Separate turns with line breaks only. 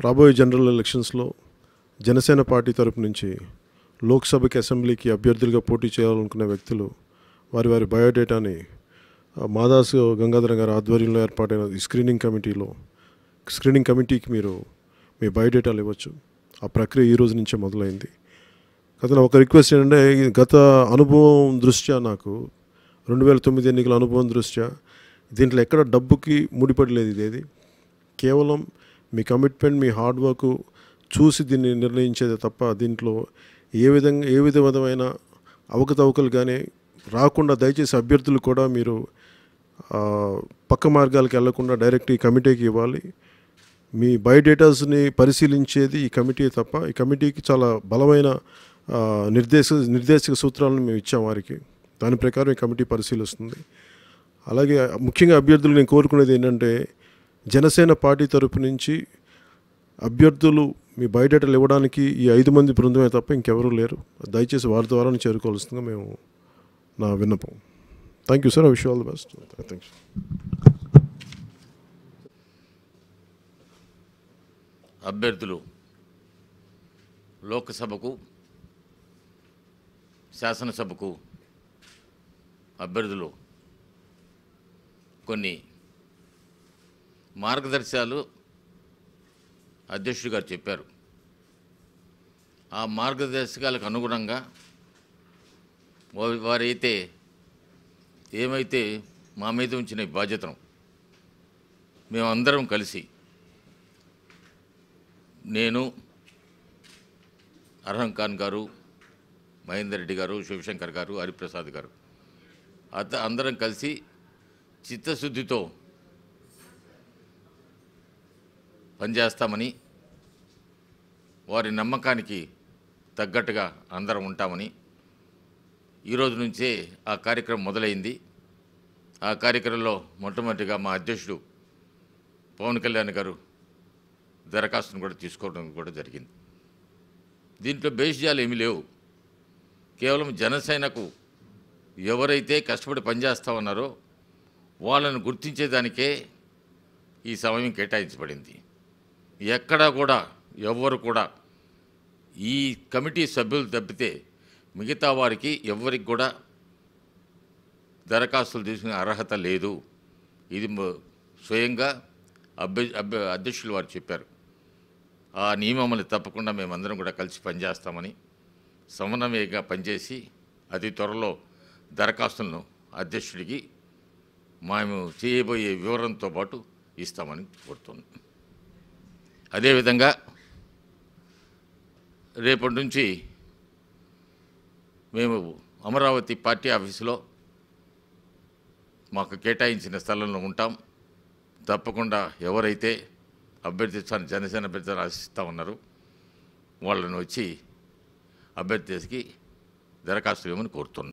రాబోయే జనరల్ ఎలక్షన్స్లో జనసేన పార్టీ తరపు నుంచి లోక్సభకి అసెంబ్లీకి అభ్యర్థులుగా పోటీ చేయాలనుకునే వ్యక్తులు వారి వారి బయోడేటాని మాదాసు గంగాధర గారి ఆధ్వర్యంలో ఏర్పాటైన ఈ స్క్రీనింగ్ కమిటీకి మీరు మీ బయోడేటాలు ఇవ్వచ్చు. ఆ ప్రక్రియ ఈ రోజు నుంచే మొదలైంది. కదా ఒక రిక్వెస్ట్ ఏంటంటే, గత అనుభవం దృష్ట్యా నాకు 2009 ఎన్నికల అనుభవం దృష్ట్యా దీంట్లో ఎక్కడ డబ్బుకి ముడిపడలేదు. ఇదేది కేవలం మీ కమిట్మెంట్, మీ హార్డ్ వర్క్ చూసి దీన్ని నిర్ణయించేదే తప్ప దీంట్లో ఏ విధమైన అవకతవకలు కానీ రాకుండా దయచేసి అభ్యర్థులు కూడా మీరు పక్క మార్గాలకు వెళ్లకుండా డైరెక్ట్ ఈ కమిటీకి ఇవ్వాలి. మీ బయోడేటాస్ని పరిశీలించేది ఈ కమిటీ తప్ప ఈ కమిటీకి చాలా బలమైన నిర్దేశక సూత్రాలను మేము ఇచ్చాం వారికి. దాని ప్రకారం ఈ కమిటీ పరిశీలిస్తుంది. అలాగే ముఖ్యంగా అభ్యర్థులు నేను కోరుకునేది ఏంటంటే, జనసేన పార్టీ తరపు నుంచి అభ్యర్థులు మీ బయోడేటాలు ఇవ్వడానికి ఈ 5 మంది బృందమే తప్ప ఇంకెవరూ లేరు. దయచేసి వారి ద్వారా చేరుకోవాల్సిందిగా మేము నా విన్నపం. Thank you sir. I wish you all the best. Thank you.
అభ్యర్థులు లోక్సభకు, శాసనసభకు అభ్యర్థులు కొన్ని మార్గదర్శకాలు అధ్యక్షుడు గారు చెప్పారు. ఆ మార్గదర్శకాలకు అనుగుణంగా వారైతే ఏమైతే మా మీద ఉంచిన బాధ్యతను మేమందరం కలిసి, నేను, అర్హం ఖాన్ గారు, మహేందర్ రెడ్డి గారు, శివశంకర్ గారు, హరిప్రసాద్ గారు అందరం కలిసి చిత్తశుద్ధితో పనిచేస్తామని, వారి నమ్మకానికి తగ్గట్టుగా అందరం ఉంటామని ఈరోజు నుంచే ఆ కార్యక్రమం మొదలైంది. ఆ కార్యక్రమంలో మొట్టమొదటిగా మా అధ్యక్షుడు పవన్ కళ్యాణ్ గారు దరఖాస్తును కూడా తీసుకోవడం కూడా జరిగింది. దీంట్లో భేషజాలు ఏమీ లేవు. కేవలం జనసేనకు ఎవరైతే కష్టపడి పనిచేస్తా ఉన్నారో వాళ్ళను గుర్తించేదానికే ఈ సమయం కేటాయించబడింది. ఎక్కడా కూడా ఎవ్వరు కూడా ఈ కమిటీ సభ్యులు తప్పితే మిగతా వారికి ఎవరికి కూడా దరఖాస్తులు తీసుకునే అర్హత లేదు. ఇది స్వయంగా అధ్యక్షులు వారు చెప్పారు. ఆ నియమాలను తప్పకుండా మేమందరం కూడా కలిసి పనిచేస్తామని, సమన్వయంగా పనిచేసి అతి త్వరలో దరఖాస్తులను అధ్యక్షుడికి మేము చేయబోయే వివరంతో పాటు ఇస్తామని కోరుతున్నాం. అదేవిధంగా రేపటి నుంచి మేము అమరావతి పార్టీ ఆఫీసులో మాకు కేటాయించిన స్థలంలో ఉంటాం. తప్పకుండా ఎవరైతే జనసేన అభ్యర్థిని ఆశిస్తూ ఉన్నారో వాళ్ళని వచ్చి అభ్యర్థికి దరఖాస్తు ఇవ్వమని కోరుతున్నాం.